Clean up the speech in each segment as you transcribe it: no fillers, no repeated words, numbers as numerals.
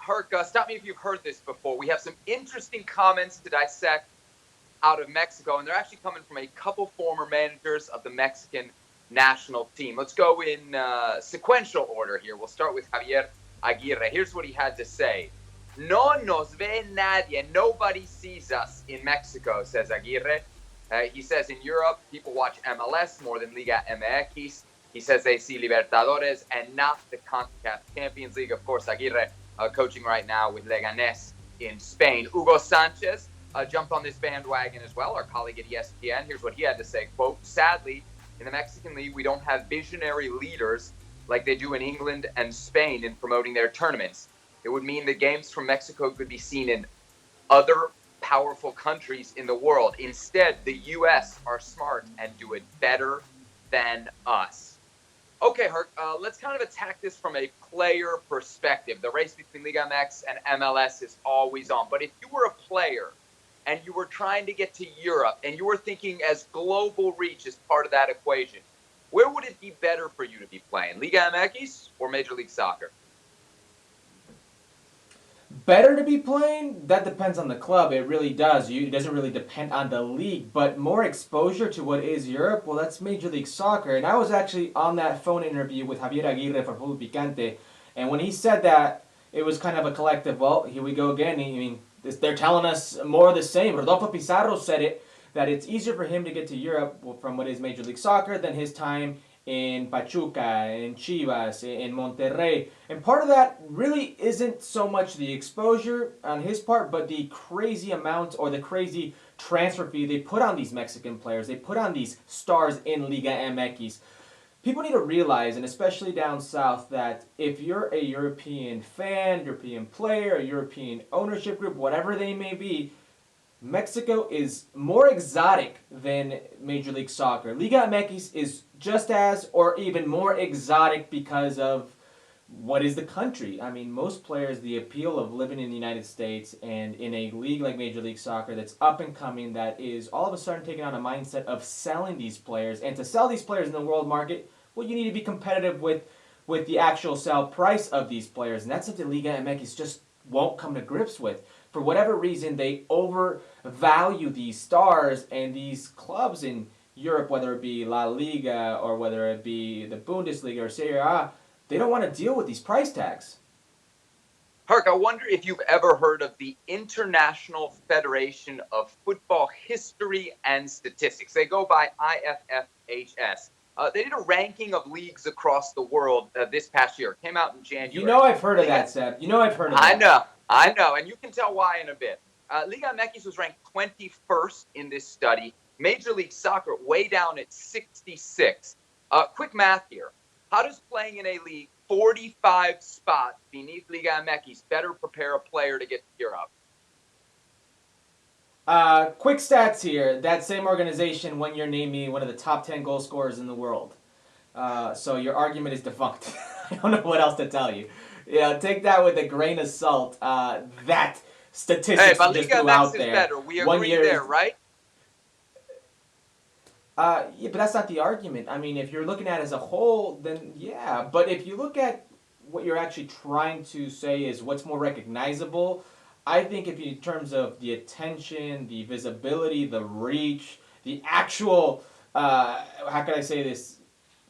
Herc, stop me if you've heard this before. We have some interesting comments to dissect out of Mexico, and they're actually coming from a couple former managers of the Mexican national team. Let's go in sequential order here. We'll start with Javier Aguirre. Here's what he had to say. No nos ve nadie. Nobody sees us in Mexico, says Aguirre. He says in Europe, people watch MLS more than Liga MX. He says they see Libertadores and not the CONCACAF Champions League. Of course, Aguirre coaching right now with Leganés in Spain. Hugo Sanchez jumped on this bandwagon as well, our colleague at ESPN. Here's what he had to say, quote, sadly, in the Mexican League, we don't have visionary leaders like they do in England and Spain in promoting their tournaments. It would mean that games from Mexico could be seen in other powerful countries in the world. Instead, the U.S. are smart and do it better than us. Okay, Herc, let's kind of attack this from a player perspective. The race between Liga MX and MLS is always on. But if you were a player and you were trying to get to Europe and you were thinking as global reach as part of that equation, where would it be better for you to be playing, Liga MX or Major League Soccer? Better to be playing? That depends on the club. It really does. It doesn't really depend on the league. But more exposure to what is Europe, well, that's Major League Soccer. And I was actually on that phone interview with Javier Aguirre for Fútbol Picante. And when he said that, it was kind of a collective, well, here we go again. I mean, they're telling us more of the same. Rodolfo Pizarro said it, that it's easier for him to get to Europe from what is Major League Soccer than his time in Pachuca, in Chivas, in Monterrey. And part of that really isn't so much the exposure on his part, but the crazy amount or the crazy transfer fee they put on these Mexican players. They put on these stars in Liga MX. People need to realize, and especially down south, that if you're a European fan, European player, a European ownership group, whatever they may be, Mexico is more exotic than Major League Soccer. Liga MX is just as or even more exotic because of what is the country. I mean, most players, the appeal of living in the United States and in a league like Major League Soccer that's up and coming, that is all of a sudden taking on a mindset of selling these players. And to sell these players in the world market, well, you need to be competitive with the actual sell price of these players. And that's something Liga MX just won't come to grips with. For whatever reason, they overvalue these stars and these clubs in Europe, whether it be La Liga or whether it be the Bundesliga or Serie A. They don't want to deal with these price tags. Herc, I wonder if you've ever heard of the International Federation of Football History and Statistics. They go by IFFHS. They did a ranking of leagues across the world this past year. It came out in January. You know I've heard of that, Seb. You know I've heard of that. I know, and you can tell why in a bit. Liga MX was ranked 21st in this study. Major League Soccer way down at 66. Quick math here. How does playing in a league 45 spots beneath Liga MX better prepare a player to get to Europe? Quick stats here. That same organization one year named me one of the top 10 goal scorers in the world. So your argument is defunct. I don't know what else to tell you. Yeah, take that with a grain of salt. That statistics but just Liga threw out MX is there. better. We agree there, right? Yeah, but that's not the argument. I mean, if you're looking at it as a whole, then yeah. But if you look at what you're actually trying to say is what's more recognizable, I think if you, in terms of the attention, the visibility, the reach, the actual, how can I say this,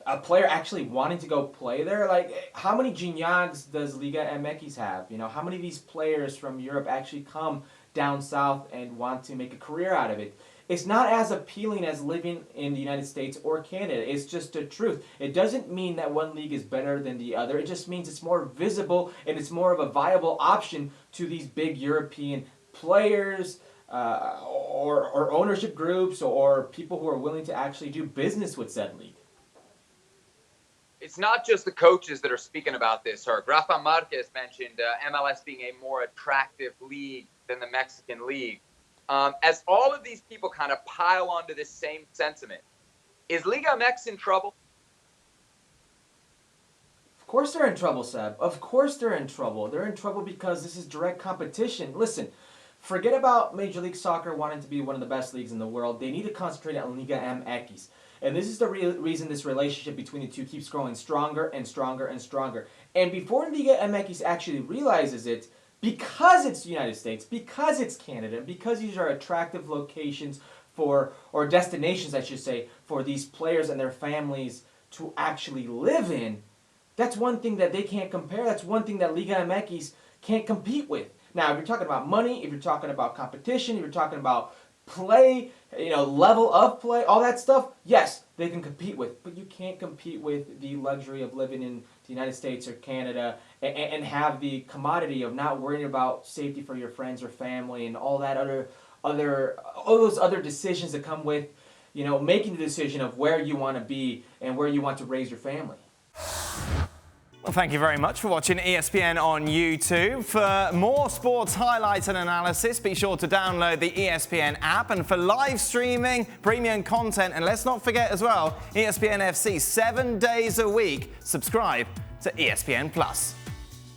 a player actually wanting to go play there, like how many Gignacs does Liga MX have? You know, how many of these players from Europe actually come down south and want to make a career out of it? It's not as appealing as living in the United States or Canada. It's just the truth. It doesn't mean that one league is better than the other. It just means it's more visible and it's more of a viable option to these big European players or ownership groups or people who are willing to actually do business with said league. It's not just the coaches that are speaking about this, Herc. Rafa Marquez mentioned MLS being a more attractive league than the Mexican league. As all of these people kind of pile onto this same sentiment, is Liga MX in trouble? Of course they're in trouble, Seb. Of course they're in trouble. They're in trouble because this is direct competition. Listen, forget about Major League Soccer wanting to be one of the best leagues in the world. They need to concentrate on Liga MX. And this is the reason this relationship between the two keeps growing stronger and stronger and stronger. And before Liga MX actually realizes it, because it's the United States, because it's Canada, because these are attractive locations for, or destinations I should say, for these players and their families to actually live in, that's one thing that they can't compare. That's one thing that Liga MX can't compete with. Now, if you're talking about money, if you're talking about competition, if you're talking about play, level of play, all that stuff, yes, they can compete with. But you can't compete with the luxury of living in the United States or Canada and have the commodity of not worrying about safety for your friends or family and all that all those other decisions that come with, making the decision of where you want to be and where you want to raise your family. Well, thank you very much for watching ESPN on YouTube. For more sports highlights and analysis, be sure to download the ESPN app. And for live streaming, premium content, and let's not forget as well, ESPN FC 7 days a week. Subscribe to ESPN+.